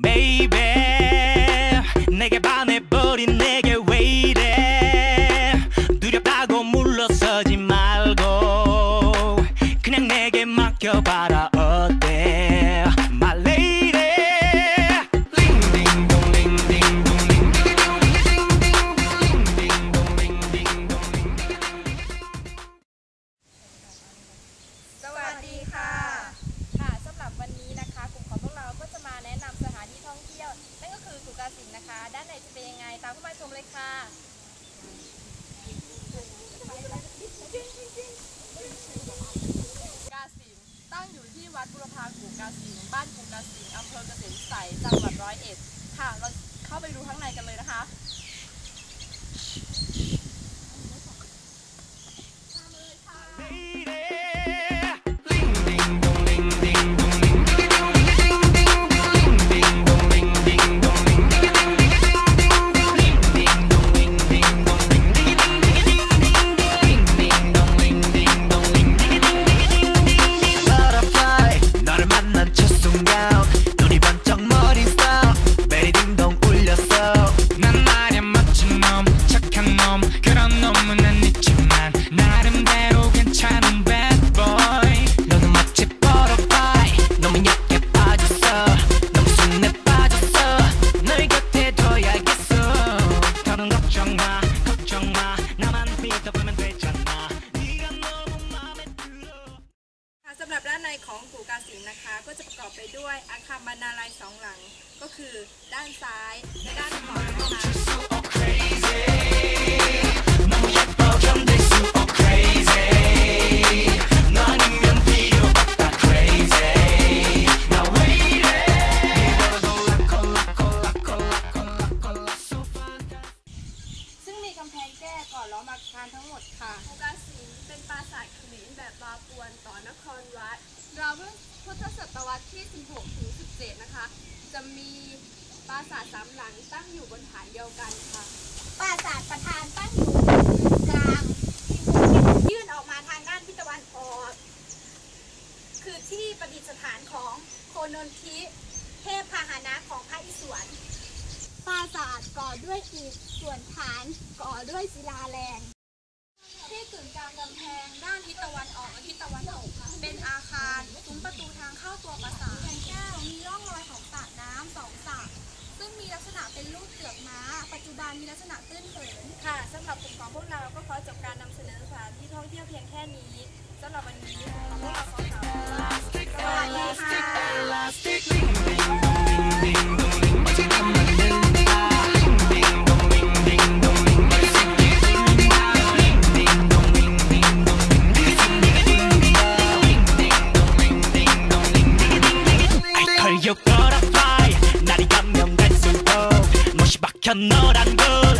Baby 내게 반해버린 내게 왜 이래 두렵다고 물러서지 말고 그냥 내게 맡겨봐라 어때 My ladyสวัสดีค่ะสำหรับวันนี้นะคะกลุ่มของพวกเราก็จะมาแนะนำสถานที่ท่องเที่ยวนั่นก็คือกู่กาสิงห์นะคะด้านในจะเป็นยังไงตามเข้ามาชมเลยค่ะกาสิงห์ตั้งอยู่ที่วัดบุรพากู่กาสิงห์บ้านกู่กาสิงห์อำเภอเกษมไสจังหวัด101ค่ะเราเข้าไปดูข้างในกันเลยนะคะสำหรับด้านในของกู่กาสิงห์นะคะก็จะประกอบไปด้วยอาคารบรรณาลัย2 หลังก็คือด้านซ้ายและด้านขวานะคะซึ่งมีกำแพงแก้ก่อนล้อมอาคารทั้งหมดค่ะกู่กาสิงห์เป็นปราสาทเขมรแบบบาปวนต่อนครวัดราวพุทธศตวรรษที่ 16 ถึง 17 นะคะจะมีปราสาท3 หลังตั้งอยู่บนฐานเดียวกันค่ะปราสาทประธานตั้งอยู่กลางยื่นออกมาทางด้านทิศตะวันออกคือที่ประดิษฐานของโคนนทิเทพพาหนะของพระอิศวรปราสาทก่อด้วยอิฐส่วนฐานก่อด้วยศิลาแรงที่กึ่งกลางกำแพงด้านทิศตะวันออกและทิศตะวันตกเป็นอาคารซุ้มประตูทางเข้าตัวปราสาทแผ่นแก้วมีร่องรอยของสระน้ำ2 สระซึ่งมีลักษณะเป็นรูปเกือกม้าปัจจุบันมีลักษณะตื้นเขินค่ะสำหรับกลุ่มของพวกเราก็ขอจบการนำเสนอสถานที่ท่องเที่ยวเพียงแค่นี้สำหรับวันนี้ของพวกเราขอกล่าวว่าสวัสดี걸려 butterfly 날이 가면 갈수록 못이 박혀 너란 걸